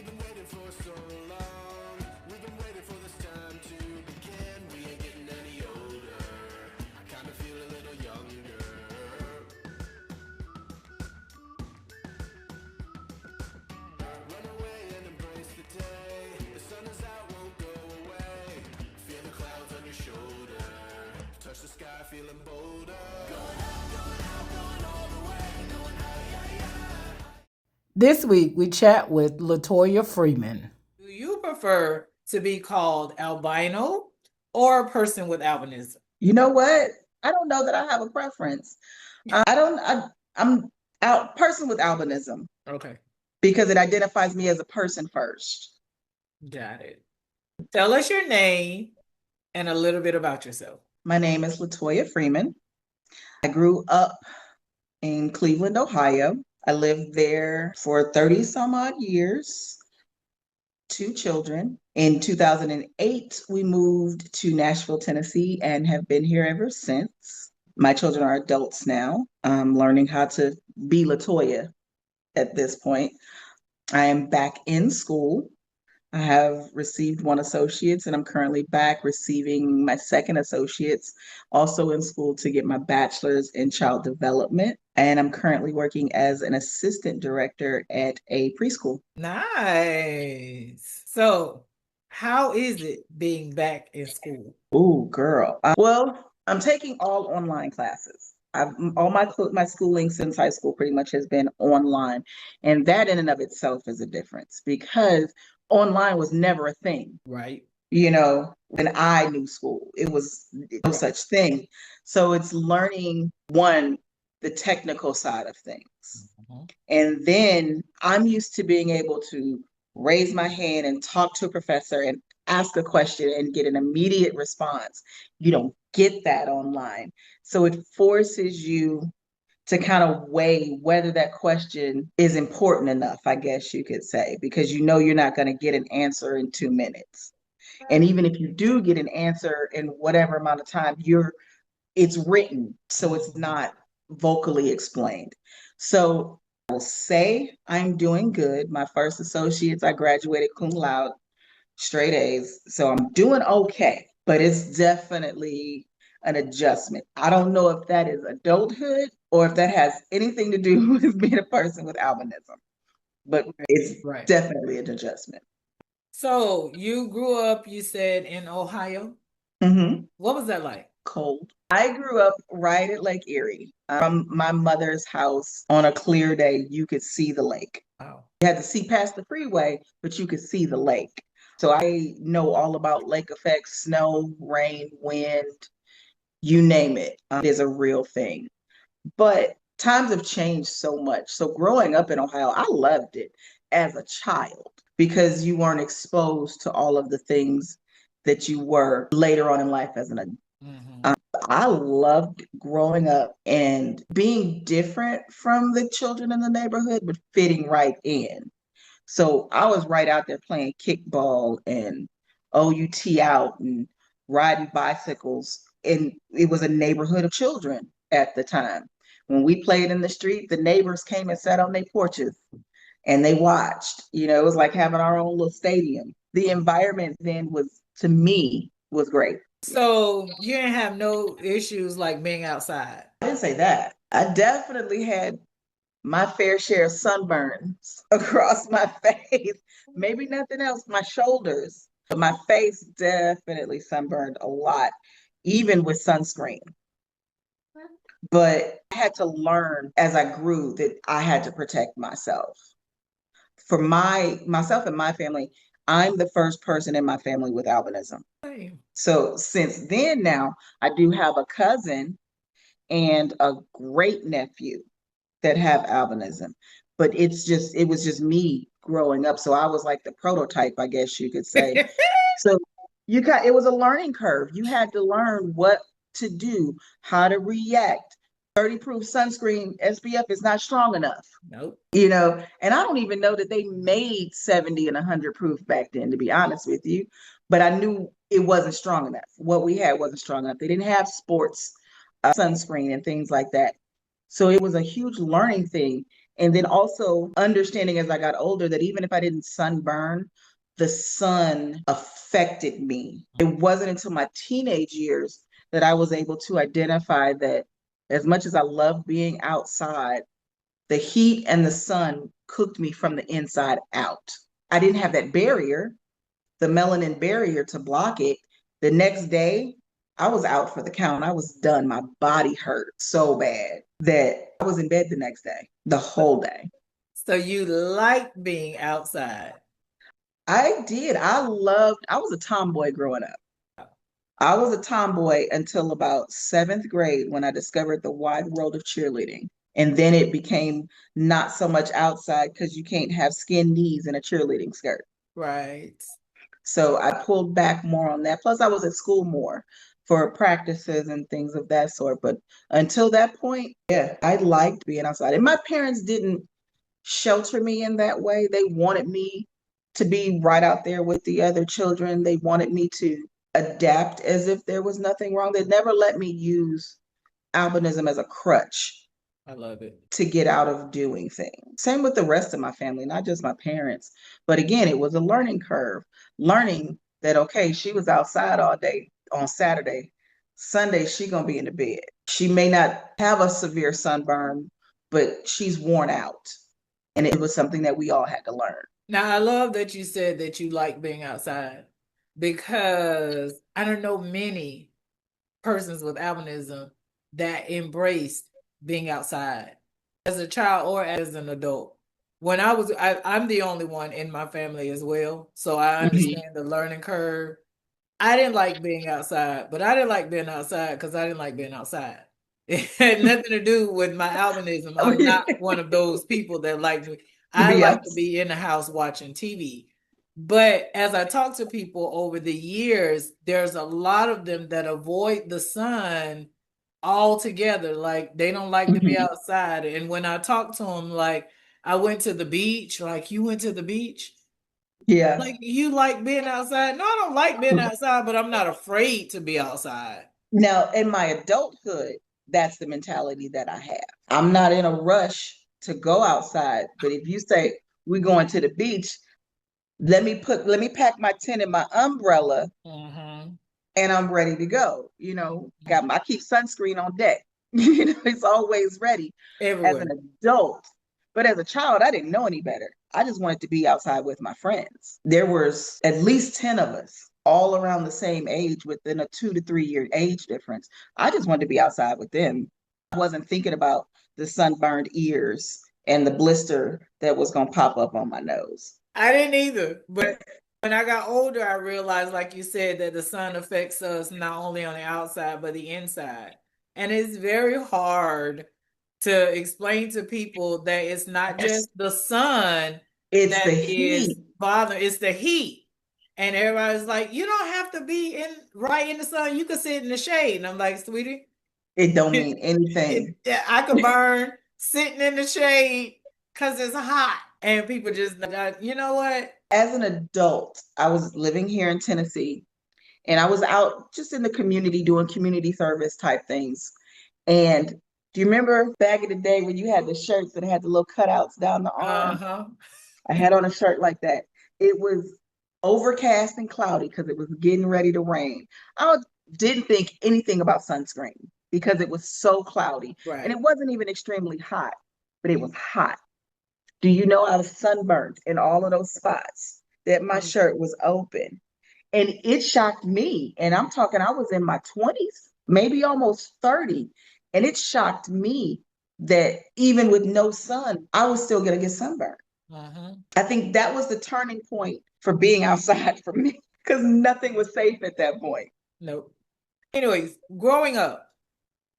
We've been waiting for so long. We've been waiting for this time to begin. We ain't getting any older. I kinda feel a little younger. Run away and embrace the day. The sun is out, won't go away. Feel the clouds on your shoulder. Touch the sky, feeling bolder. Going out, going out, going all the way. Going out, yeah, yeah. This week, we chat with Latoya Freeman. Do you prefer to be called albino or a person with albinism? You know what? I don't know that I have a preference. I'm a person with albinism Okay, because it identifies me as a person first. got it. Tell us your name and a little bit about yourself. My name is Latoya Freeman. I grew up in Cleveland, Ohio. I lived there for 30 some odd years, 2 children. In 2008, we moved to Nashville, Tennessee, and have been here ever since. My children are adults now. I'm learning how to be Latoya at this point. I am back in school. I have received one associate's and I'm currently back receiving my second associate's, also in school to get my bachelor's in child development. And I'm currently working as an assistant director at a preschool. Nice. So, how is it being back in school? Oh, girl. Well, I'm taking all online classes. All my schooling since high school pretty much has been online. And that in and of itself is a difference because online was never a thing. Right. When I knew school, it was no such thing. So it's learning one, the technical side of things. Mhm. And then I'm used to being able to raise my hand and talk to a professor and ask a question and get an immediate response. You don't get that online. So it forces you to kind of weigh whether that question is important enough, I guess you could say, because you're not going to get an answer in 2 minutes. And even if you do get an answer in whatever amount of time, it's written, so it's not vocally explained. So I will say I'm doing good. My first associates, I graduated cum laude, straight A's. So I'm doing okay, but it's definitely an adjustment. I don't know if that is adulthood or if that has anything to do with being a person with albinism, but it's Right. definitely an adjustment. So, you grew up, you said, in Ohio. Mm-hmm. What was that like? Cold. I grew up right at Lake Erie. From my mother's house, on a clear day, you could see the lake. Wow. You had to see past the freeway, but you could see the lake. So I know all about lake effects, snow, rain, wind, you name it. It is a real thing. But times have changed so much. So growing up in Ohio, I loved it as a child because you weren't exposed to all of the things that you were later on in life as an adult. Mhm. I loved growing up and being different from the children in the neighborhood, but fitting right in. So I was right out there playing kickball and OUT out and riding bicycles. And it was a neighborhood of children at the time. When we played in the street, the neighbors came and sat on their porches and they watched. It was like having our own little stadium. The environment then to me, was great. So, you didn't have no issues like being outside. I didn't say that. I definitely had my fair share of sunburns across my face. Maybe nothing else, my shoulders, but my face definitely sunburned a lot, even with sunscreen. But I had to learn as I grew that I had to protect myself. For myself and my family, I'm the first person in my family with albinism. Same. So since then now, I do have a cousin and a great nephew that have albinism. But it was just me growing up. So I was like the prototype, I guess you could say. So it was a learning curve. You had to learn what to do, how to react. 30 proof sunscreen SPF is not strong enough. Nope. And I don't even know that they made 70 and 100 proof back then, to be honest with you. But I knew it wasn't strong enough. What we had wasn't strong enough. They didn't have sports sunscreen and things like that. So it was a huge learning thing. And then also understanding as I got older that even if I didn't sunburn, the sun affected me. It wasn't until my teenage years that I was able to identify that as much as I love being outside, the heat and the sun cooked me from the inside out. I didn't have that barrier, the melanin barrier to block it. The next day, I was out for the count. I was done. My body hurt so bad that I was in bed the next day, the whole day. So you like being outside. I did. I was a tomboy growing up. I was a tomboy until about seventh grade when I discovered the wide world of cheerleading. And then it became not so much outside because you can't have skin knees in a cheerleading skirt. Right. So I pulled back more on that. Plus, I was at school more for practices and things of that sort. But until that point, yeah, I liked being outside. And my parents didn't shelter me in that way. They wanted me to be right out there with the other children. They wanted me to adapt as if there was nothing wrong. They never let me use albinism as a crutch I love it. to get out of doing things. Same with the rest of my family, not just my parents. But again, it was a learning curve, learning that, okay, she was outside all day on Saturday. Sunday, she gonna be in the bed. She may not have a severe sunburn, but she's worn out. And it was something that we all had to learn. Now, I love that you said that you like being outside because I don't know many persons with albinism that embraced being outside as a child or as an adult. When I'm the only one in my family as well, so I understand the learning curve. I didn't like being outside, but I didn't like being outside because I didn't like being outside. It had nothing to do with my albinism. I'm not one of those people that like to. I Be like to outside. be in the house watching TV. But as I talk to people over the years, there's a lot of them that avoid the sun altogether. Like they don't like to be Mhm. outside. And when I talk to them, like I went to the beach, like you went to the beach. Yeah. Like you like being outside? No, I don't like being outside, but I'm not afraid to be outside. Now, in my adulthood, that's the mentality that I have. I'm not in a rush to go outside, but if you say we're going to the beach, let me pack my tent and my umbrella Mm-hmm. and I'm ready to go. I keep sunscreen on deck. It's always ready as an Everywhere. adult. But as a child, I didn't know any better. I just wanted to be outside with my friends. There was at least 10 of us all around the same age within a 2 to 3 year age difference. I just wanted to be outside with them. I wasn't thinking about the sunburned ears and the blister that was going to pop up on my nose. I didn't either. But when I got older, I realized, like you said, that the sun affects us not only on the outside, but the inside. And it's very hard to explain to people that it's not Yes. just the sun It's the that is heat. bothering, it's the heat. And everybody's like, you don't have to be right in the sun. You can sit in the shade. And I'm like, sweetie, It don't mean anything. I could burn sitting in the shade because it's hot. And people just, you know what? As an adult, I was living here in Tennessee and I was out just in the community doing community service type things. And do you remember back in the day when you had the shirts that had the little cutouts down the arm? Uh-huh. I had on a shirt like that. It was overcast and cloudy because it was getting ready to rain. I didn't think anything about sunscreen because it was so cloudy. And Right. it wasn't even extremely hot, but it was hot. Do you know I was sunburned in all of those spots that my shirt was open? And it shocked me. And I'm talking, I was in my 20s, maybe almost 30. And it shocked me that even with no sun, I was still going to get sunburned. Uh-huh. I think that was the turning point for being outside for me because nothing was safe at that point. Nope. Anyways, growing up,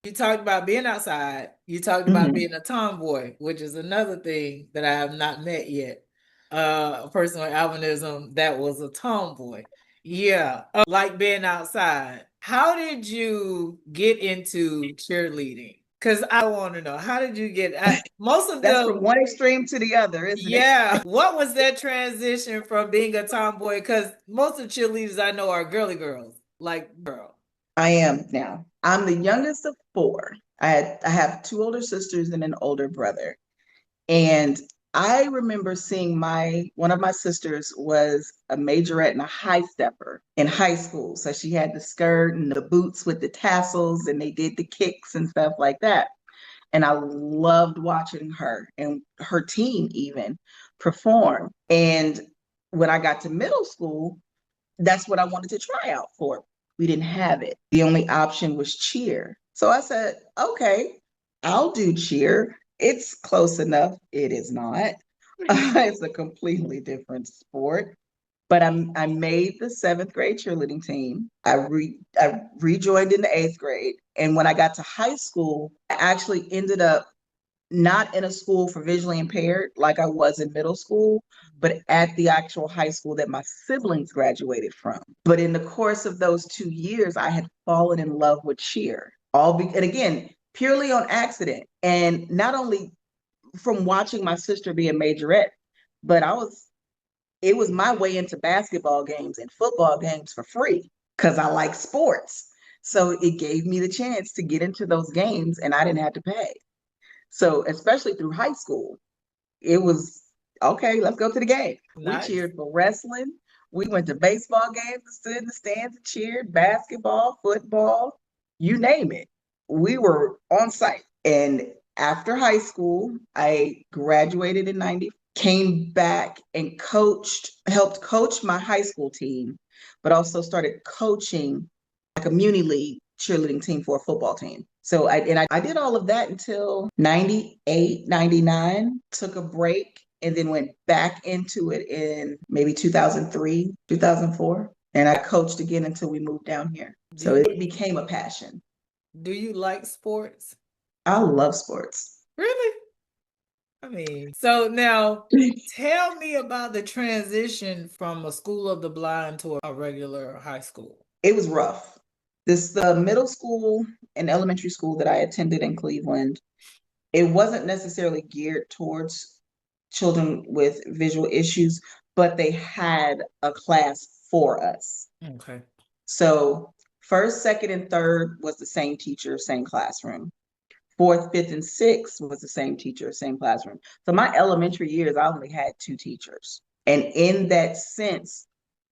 you talked about being outside. You talked about Mhm. being a tomboy, which is another thing that I have not met yet. A person with albinism that was a tomboy. Yeah, like being outside. How did you get into cheerleading? Because I want to know, how did you get most of That's from them? one extreme to the other, isn't it? Yeah. What was that transition from being a tomboy? Because most of the cheerleaders I know are girly girls, like girl. I am now. I'm the youngest of four. I have two older sisters and an older brother. And I remember seeing one of my sisters was a majorette and a high stepper in high school. So she had the skirt and the boots with the tassels, and they did the kicks and stuff like that. And I loved watching her and her team even perform. And when I got to middle school, that's what I wanted to try out for. We didn't have it. The only option was cheer. So I said, okay, I'll do cheer. It's close enough. It is not. It's a completely different sport. But I made the seventh grade cheerleading team. I rejoined in the eighth grade. And when I got to high school, I actually ended up not in a school for visually impaired like I was in middle school, but at the actual high school that my siblings graduated from. But in the course of those 2 years, I had fallen in love with cheer. And again, purely on accident. And not only from watching my sister be a majorette, but it was my way into basketball games and football games for free because I like sports. So it gave me the chance to get into those games and I didn't have to pay. So especially through high school, it was okay, let's go to the game. We Nice. cheered for wrestling. We went to baseball games and stood in the stands and cheered, basketball, football, you name it. We were on site. And after high school, I graduated in 90, came back and helped coach my high school team, but also started coaching like a muni league cheerleading team for a football team. So I did all of that until 98, 99, took a break and then went back into it in maybe 2003, 2004. And I coached again until we moved down here. So it became a passion. Do you like sports? I love sports. Really? I mean, so now tell me about the transition from a school of the blind to a regular high school. It was rough. The middle school and elementary school that I attended in Cleveland, it wasn't necessarily geared towards children with visual issues, but they had a class for us. Okay. So first, second, and third was the same teacher, same classroom. Fourth, fifth, and sixth was the same teacher, same classroom. So my elementary years, I only had two teachers. And in that sense,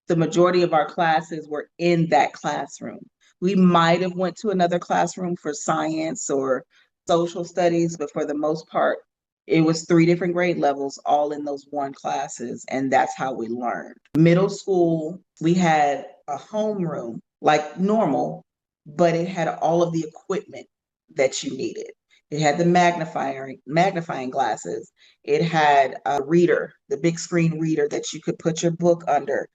the majority of our classes were in that classroom. We might have went to another classroom for science or social studies, but for the most part, it was 3 different grade levels all in those one classes, and that's how we learned. Middle school, we had a homeroom like normal, but it had all of the equipment that you needed. It had the magnifying glasses. It had a reader, the big screen reader that you could put your book under.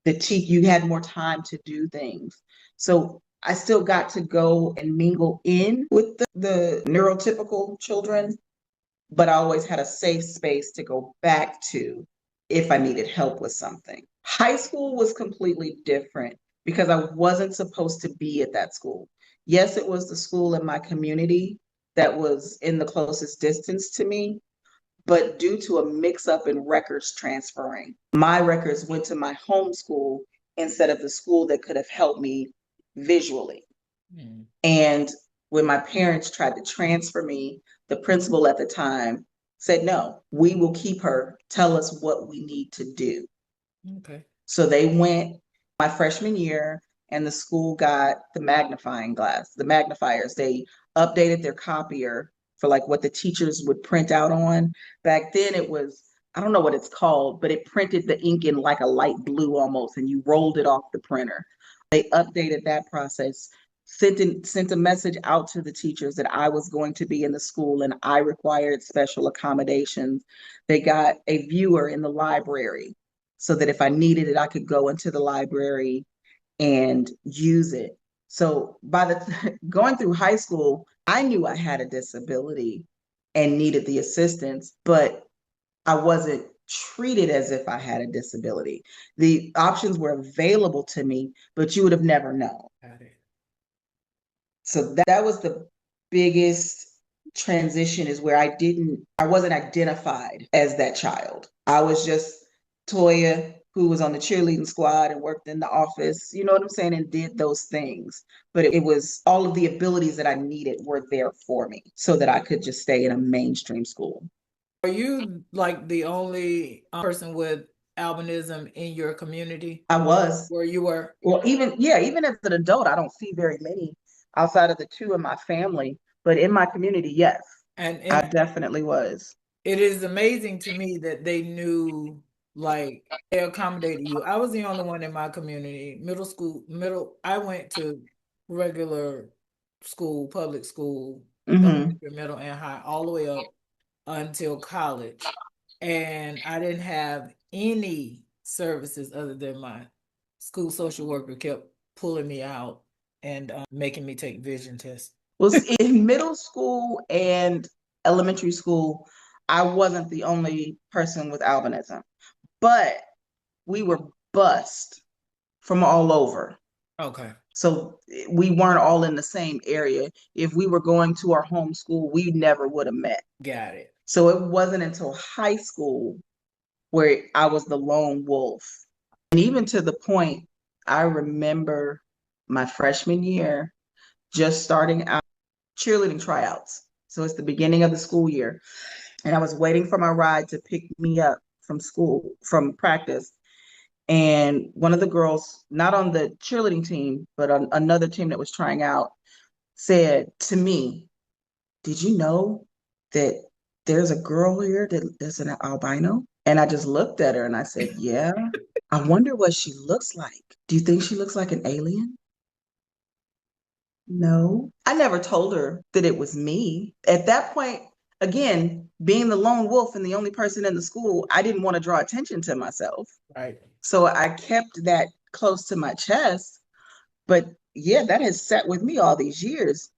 You had more time to do things. So I still got to go and mingle in with the neurotypical children, but I always had a safe space to go back to if I needed help with something. High school was completely different because I wasn't supposed to be at that school. Yes, it was the school in my community that was in the closest distance to me, but due to a mix up in records transferring, my records went to my home school instead of the school that could have helped me visually. Mm. And when my parents tried to transfer me, the principal at the time said, no, we will keep her. Tell us what we need to do. Okay. So they went my freshman year and the school got the magnifiers. They updated their copier for like what the teachers would print out on. Back then it was, I don't know what it's called, but it printed the ink in like a light blue almost, and you rolled it off the printer. They updated that process, sent a message out to the teachers that I was going to be in the school and I required special accommodations. They got a viewer in the library so that if I needed it, I could go into the library and use it. So going through high school, I knew I had a disability and needed the assistance, but I wasn't treated as if I had a disability. The options were available to me, but you would have never known. Got it. So that was the biggest transition, is where I wasn't identified as that child. I was just Toya, who was on the cheerleading squad and worked in the office, you know what I'm saying, and did those things. But it was all of the abilities that I needed were there for me so that I could just stay in a mainstream school. Are you like the only person with albinism in your community I was. where you were? Well, even as an adult, I don't see very many outside of the two in my family. But in my community, yes, I And definitely was. it is amazing to me that they knew, like, they accommodated you. I was the only one in my community, I went to regular school, public school, Hmm. elementary, middle, and high, all the way up until college. And I didn't have any services other than my school social worker kept pulling me out and making me take vision tests. Well, see, in middle school and elementary school, I wasn't the only person with albinism, but we were bused from all over. Okay, So we weren't all in the same area. If we were going to our home school, we never would have met. got it. So it wasn't until high school where I was the lone wolf. And even to the point, I remember my freshman year just starting out cheerleading tryouts. So it's the beginning of the school year. And I was waiting for my ride to pick me up from school, from practice. And one of the girls, not on the cheerleading team, but on another team that was trying out, said to me, "Did you know that there's a girl here that's an albino?" And I just looked at her and I said, "Yeah. I wonder what she looks like. Do you think she looks like an alien?" No. I never told her that it was me. At that point, again, being the lone wolf and the only person in the school, I didn't want to draw attention to myself. Right. So I kept that close to my chest. But yeah, that has sat with me all these years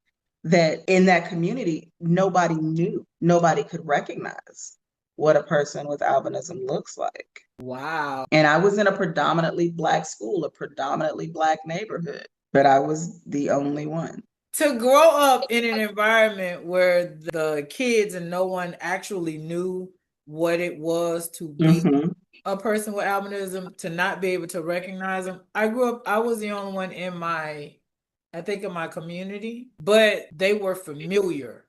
that in that community, nobody knew, nobody could recognize what a person with albinism looks like. Wow. And I was in a predominantly Black school, a predominantly Black neighborhood, but I was the only one. To grow up in an environment where the kids and no one actually knew what it was to be Hmm. a person with albinism, to not be able to recognize them. I grew up, I was the only one in I think in my community, but they were familiar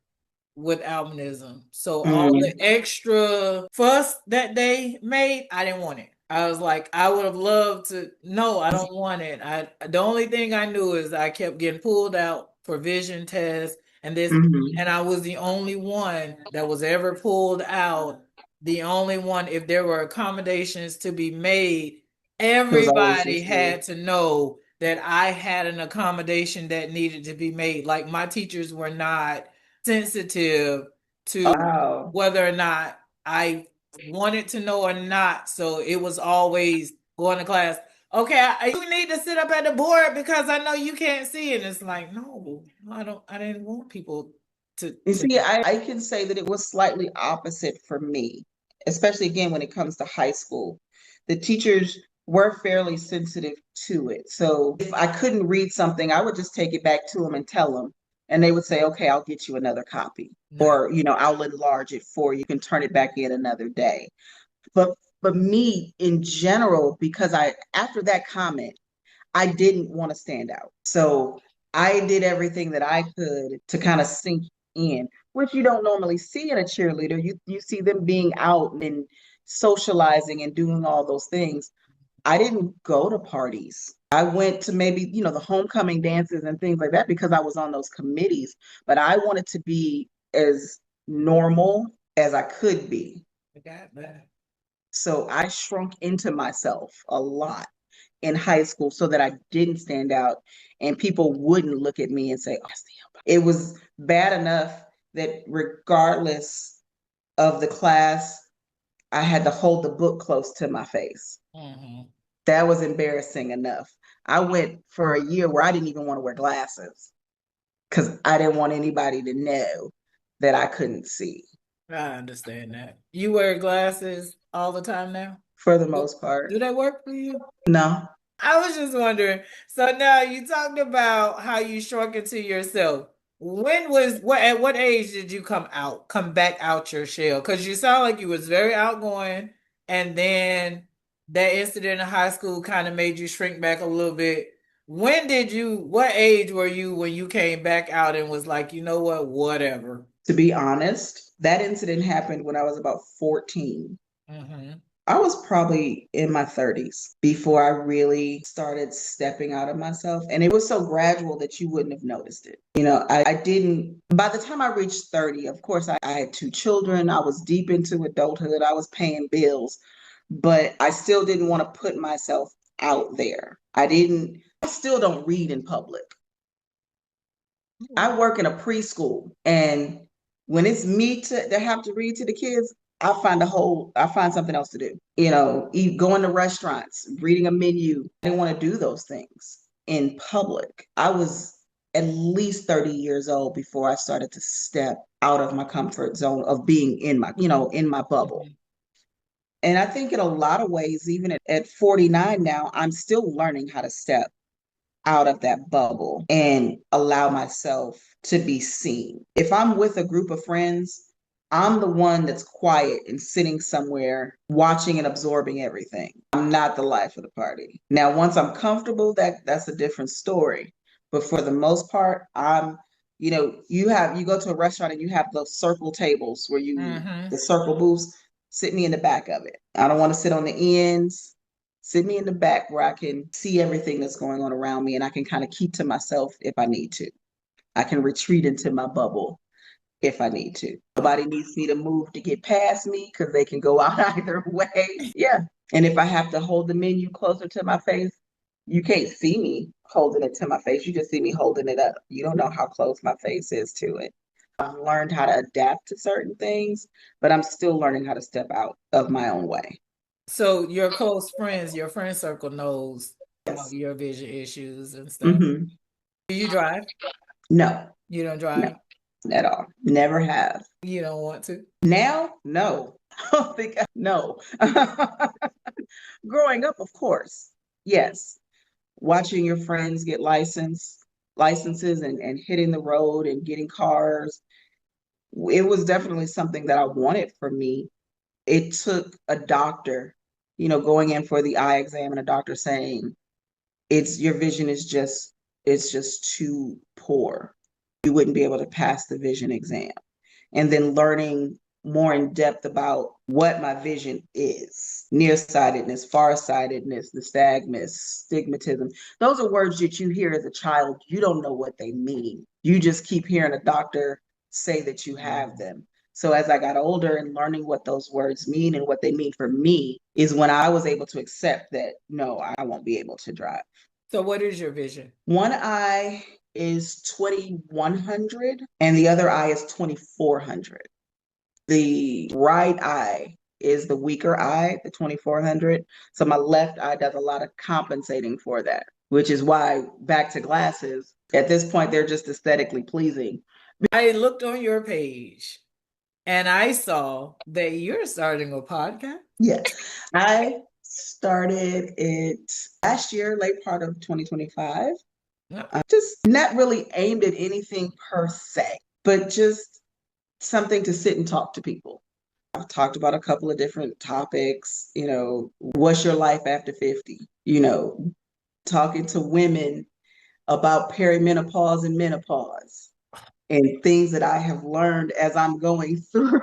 with albinism. So all the Mm. extra fuss that they made, I didn't want it. I was like, I would have loved to. No, I don't want it. The only thing I knew is I kept getting pulled out for vision tests and this, Hmm. and I was the only one that was ever pulled out. The only one, if there were accommodations to be made, It was always everybody just me. had to know that I had an accommodation that needed to be made. Like my teachers were not sensitive to Wow. whether or not I wanted to know or not. So it was always going to class. Okay, you need to sit up at the board because I know you can't see it. And it's like, no, I don't. I didn't want people You to. see, I can say that it was slightly opposite for me, especially again when it comes to high school. The teachers were fairly sensitive to it. So if I couldn't read something, I would just take it back to them and tell them. And they would say, "Okay, I'll get you another copy." Nice. Or, I'll enlarge it for you. You can turn it back in another day. But me in general, because after that comment, I didn't want to stand out. So I did everything that I could to kind of sink in, which you don't normally see in a cheerleader. You see them being out and socializing and doing all those things. I didn't go to parties. I went to maybe, the homecoming dances and things like that because I was on those committees, but I wanted to be as normal as I could be. I got that. So I shrunk into myself a lot in high school so that I didn't stand out and people wouldn't look at me and say, "Oh, that's the albino." It was bad enough that regardless of the class, I had to hold the book close to my face. Hmm. That was embarrassing enough. I went for a year where I didn't even want to wear glasses because I didn't want anybody to know that I couldn't see I understand that. You wear glasses all the time now? for the Do, most part. do they work for you? No. I was just wondering. So now you talked about how you shrunk into yourself. At what age did you come back out your shell? Because you sound like you was very outgoing, and then that incident in high school kind of made you shrink back a little bit. What age were you when you came back out and was like, you know what, whatever? To be honest, that incident happened when I was about 14. Mm-hmm. I was probably in my 30s before I really started stepping out of myself. And it was so gradual that you wouldn't have noticed it. I didn't, by the time I reached 30, of course, I had 2 children. I was deep into adulthood. I was paying bills, but I still didn't want to put myself out there. I still don't read in public. I work in a preschool, and when it's me to have to read to the kids, I find something else to do. Going to restaurants, reading a menu. I didn't want to do those things in public. I was at least 30 years old before I started to step out of my comfort zone of being in my bubble. Mhm. And I think in a lot of ways, even at 49 now, I'm still learning how to step out of that bubble and allow myself to be seen. If I'm with a group of friends, I'm the one that's quiet and sitting somewhere watching and absorbing everything. I'm not the life of the party. Now, once I'm comfortable, that's a different story. But for the most part, you go to a restaurant and you have those circle tables where Mm-hmm. the circle booths, sit me in the back of it. I don't want to sit on the ends. Sit me in the back where I can see everything that's going on around me and I can kind of keep to myself if I need to. I can retreat into my bubble if I need to. Nobody needs me to move to get past me because they can go out either way. Yeah. And if I have to hold the menu closer to my face, you can't see me holding it to my face. You just see me holding it up. You don't know how close my face is to it. I've learned how to adapt to certain things, but I'm still learning how to step out of my own way. So your close friends, your friend circle knows about Yes. your vision issues and stuff. Hmm. Do you drive? No, You don't no, drive? at all. Never have. You don't want to? Now, no. I don't think no. Growing up, of course, yes. Watching your friends get licenses and hitting the road and getting cars. It was definitely something that I wanted for me. It took a doctor, going in for the eye exam and a doctor saying, your vision is it's just too poor. You wouldn't be able to pass the vision exam. And then learning more in depth about what my vision is: nearsightedness, farsightedness, nystagmus, stigmatism. Those are words that you hear as a child. You don't know what they mean. You just keep hearing a doctor say that you have them. So as I got older and learning what those words mean and what they mean for me is when I was able to accept that, no, I won't be able to drive. So what is your vision? One eye is 2100 and the other eye is 2400. The right eye is the weaker eye, the 2400. So my left eye does a lot of compensating for that, which is why, back to glasses, at this point, they're just aesthetically pleasing. I looked on your page and I saw that you're starting a podcast. Yeah, I started it last year, late part of 2025. Just not really aimed at anything per se, but just something to sit and talk to people. I've talked about a couple of different topics, what's your life after 50? Talking to women about perimenopause and menopause and things that I have learned as I'm going through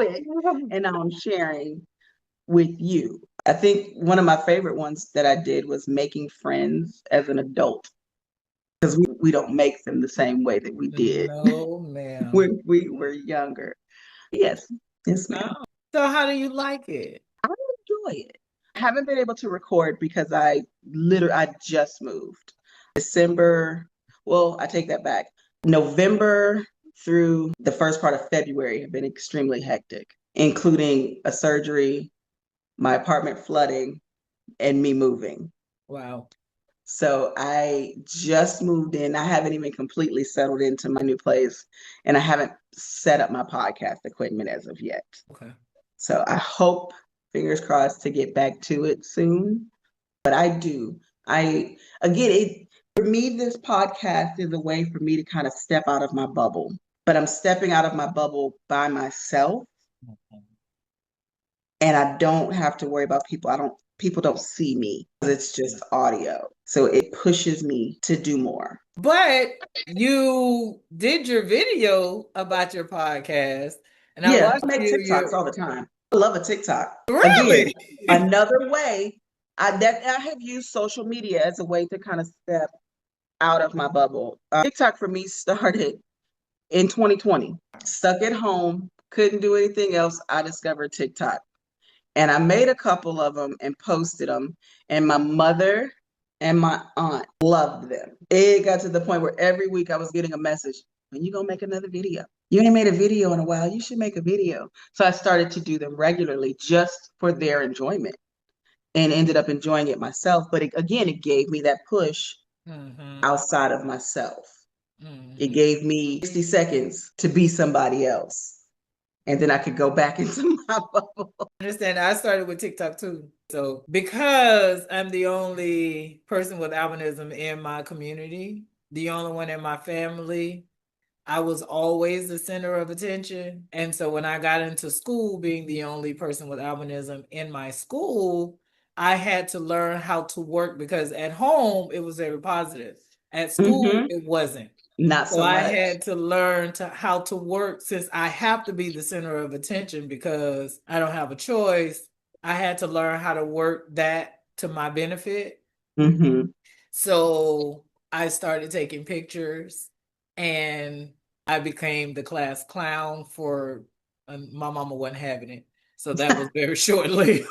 it and I'm sharing with you. I think one of my favorite ones that I did was making friends as an adult because we don't make them the same way that we did No, ma'am. when we were younger. Yes, yes, ma'am. Oh. So how do you like it? I enjoy it. I haven't been able to record because I just moved. December, well, I take that back. November through the first part of February have been extremely hectic, including a surgery, my apartment flooding, and me moving. Wow. So I just moved in. I haven't even completely settled into my new place, and I haven't set up my podcast equipment as of yet. Okay. So I hope, fingers crossed, to get back to it soon. But I do. For me, this podcast is a way for me to kind of step out of my bubble. But I'm stepping out of my bubble by myself, and I don't have to worry about people don't see me. It's just audio. So it pushes me to do more. But you did your video about your podcast, and I Yeah, watched I make you. TikToks all the time. I love a TikTok. Again, Really? another way I have used social media as a way to kind of step out of my bubble. TikTok for me started in 2020. Stuck at home, couldn't do anything else. I discovered TikTok. And I made a couple of them and posted them. And my mother and my aunt loved them. It got to the point where every week I was getting a message, when you gonna make another video? You ain't made a video in a while. You should make a video. So I started to do them regularly just for their enjoyment and ended up enjoying it myself. But again, it gave me that push Mm-hmm. outside of myself. It Mm-hmm. gave me 60 seconds to be somebody else. And then I could go back into my bubble. Understand. I started with TikTok too. So because I'm the only person with albinism in my community, the only one in my family, I was always the center of attention. And so when I got into school, being the only person with albinism in my school, I had to learn how to work because at home it was very positive. At school, Mm-hmm. it wasn't. Not So so I much. had to learn how to work since I have to be the center of attention because I don't have a choice. I had to learn how to work that to my benefit. Mm-hmm. So I started taking pictures and I became the class clown for my mama wasn't having it. So that was very short lived.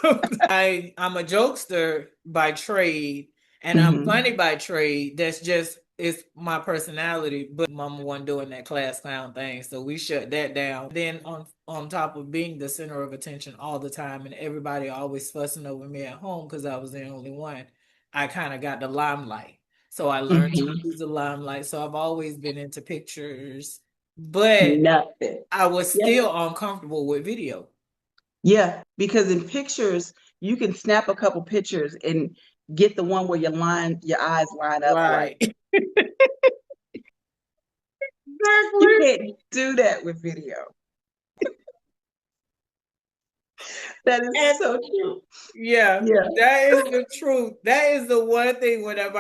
I'm a jokester by trade and I'm Mm-hmm. funny by trade. That's just it's my personality, but mama wasn't doing that class clown thing. So we shut that down. Then on top of being the center of attention all the time and everybody always fussing over me at home because I was the only one. I kind of got the limelight. So I learned to Mm-hmm. use the limelight. So I've always been into pictures, but Nothing. I was Yeah. still uncomfortable with video. Yeah. Because in pictures, you can snap a couple pictures and get the one where your eyes line up right. Right. You Exactly. can't do that with video. That is And so true. yeah, Yeah. that is the truth. That is the one thing whenever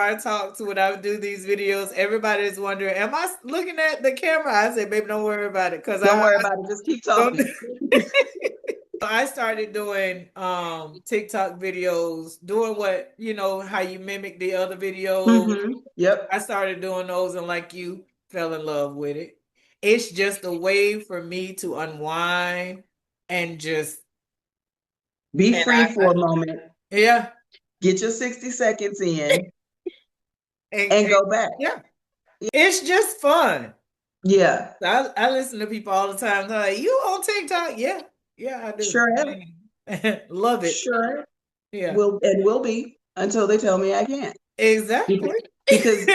when I do these videos, everybody is wondering, am I looking at the camera? I say, baby, don't worry about it. Cause Don't I worry about it. Just keep don't talking. I started doing TikTok videos, doing what how you mimic the other videos. Mm-hmm. Yep. I started doing those and like you fell in love with it. It's just a way for me to unwind and just Be and free for a moment. yeah Get your 60 seconds in and and go back. yeah, it's just fun. Yeah. I listen to people all the time. They're like, "You on TikTok?" Yeah, yeah, I do. Sure am. Love it. Sure Yeah, will be until they tell me I can't. exactly. Because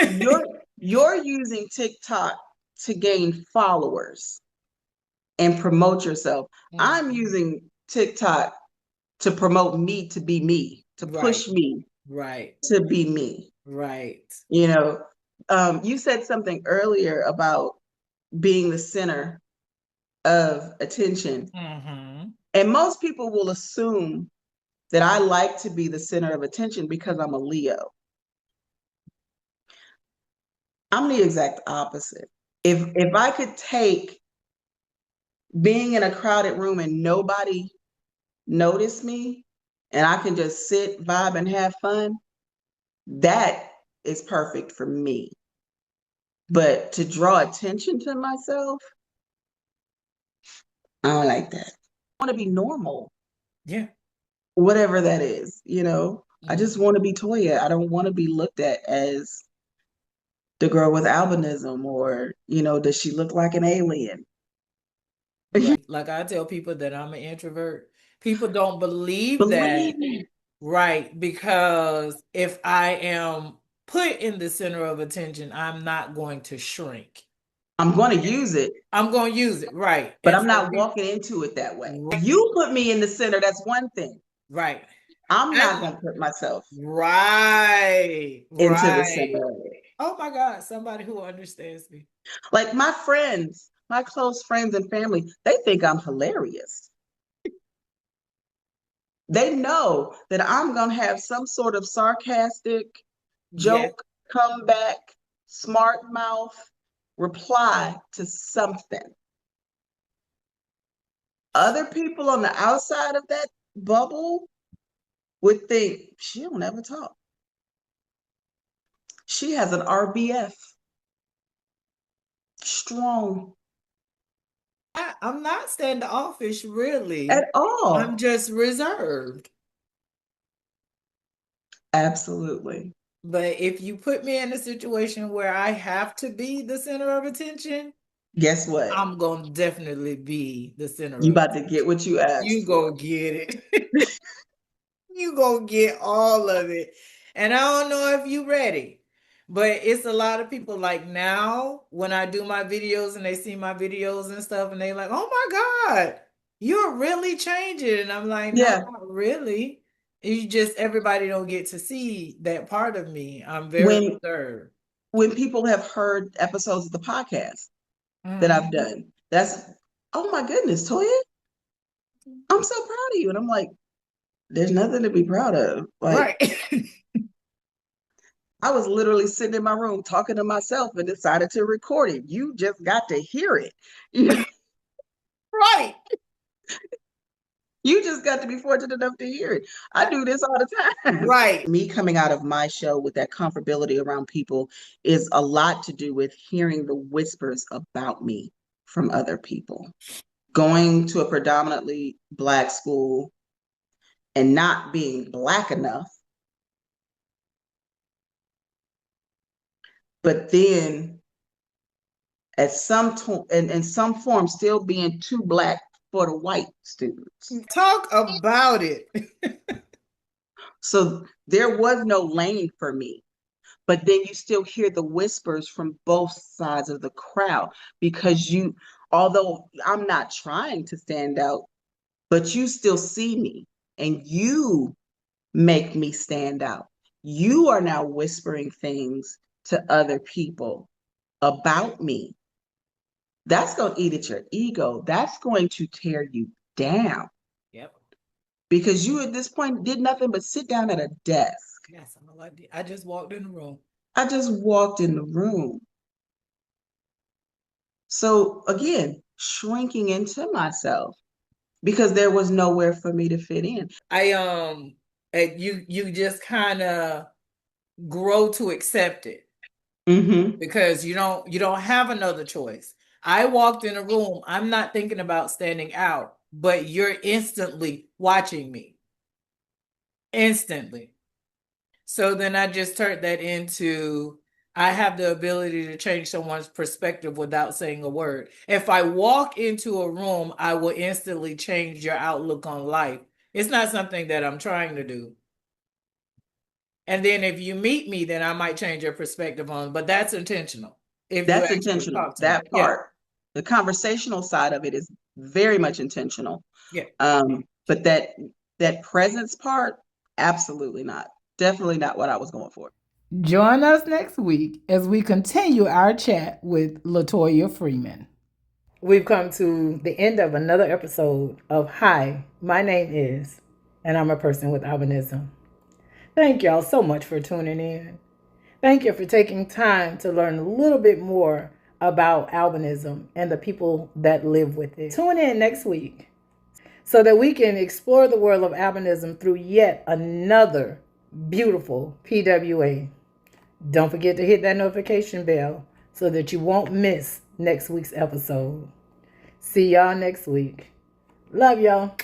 you're using TikTok to gain followers and promote yourself. I'm Mhm. using TikTok to promote me to be me, to Right, push me right, to be me. right. You know, you said something earlier about being the center of attention. Mm-hmm. And most people will assume that I like to be the center of attention because I'm a Leo. I'm the exact opposite. If I could take being in a crowded room and nobody notice me and I can just sit, vibe, and have fun, that is perfect for me. But to draw attention to myself, I don't like that. I want to be normal, Yeah. whatever that is. I just Mhm. want to be Toya. I don't want to be looked at as the girl with albinism or, does she look like an alien? Right. Like I tell people that I'm an introvert. People don't believe that, Believe me, right? Because if I am put in the center of attention, I'm not going to shrink. I'm going to use it, I'm going to use it, right? but And I'm so not people, walking into it that way. You put me in the center, that's one thing. right. I'm not And going to put myself right, into the center right. of it. Oh my God, somebody who understands me. Like my friends, my close friends and family, they think I'm hilarious. They know that I'm going to have some sort of sarcastic Yes, joke, comeback. smart mouth reply to something. Other people on the outside of that bubble would think, she don't ever talk. She has an RBF. Strong. I'm not standoffish, really. At all. I'm just reserved. Absolutely. But if you put me in a situation where I have to be the center of attention, guess what? I'm gonna definitely be the center You of about to get what you asked You for. go get it. You gonna get all of it. And I don't know if you ready, but it's a lot of people like now when I do my videos and they see my videos and stuff and they like, oh my God, you're really changing. And I'm like, no, Yeah. not really. You just everybody don't get to see that part of me. I'm very reserved. When people have heard episodes of the podcast that I've done, that's, oh my goodness, Toya, I'm so proud of you. And I'm like, there's nothing to be proud of. Like, Right. I was literally sitting in my room talking to myself and decided to record it. You just got to hear it. Right. You just got to be fortunate enough to hear it. I do this all the time. Right. Me coming out of my show with that comfortability around people is a lot to do with hearing the whispers about me from other people. Going to a predominantly Black school and not being Black enough, but then at in some form still being too Black for the white students. Talk about it. So there was no lane for me. But then you still hear the whispers from both sides of the crowd because although I'm not trying to stand out, but you still see me and you make me stand out. You are now whispering things to other people about me. That's going to eat at your ego. That's going to tear you down. Yep. Because you at this point did nothing but sit down at a desk. Yes, I'm like, I just walked in the room. I just walked in the room. So again, shrinking into myself because there was nowhere for me to fit in. You just kind of grow to accept it because you don't have another choice. I walked in a room, I'm not thinking about standing out, but you're instantly watching me. Instantly. So then I just turned that into I have the ability to change someone's perspective without saying a word. If I walk into a room, I will instantly change your outlook on life. It's not something that I'm trying to do. And then if you meet me, then I might change your perspective on, but that's intentional. That's intentional. That part, the conversational side of it is very much intentional. Yeah. But that presence part, absolutely not. Definitely not what I was going for. Join us next week as we continue our chat with Latoya Freeman. We've come to the end of another episode of Hi, my name is, and I'm a person with albinism. Thank y'all so much for tuning in. Thank you for taking time to learn a little bit more about albinism and the people that live with it. Tune in next week so that we can explore the world of albinism through yet another beautiful PWA. Don't forget to hit that notification bell so that you won't miss next week's episode. See y'all next week. Love y'all.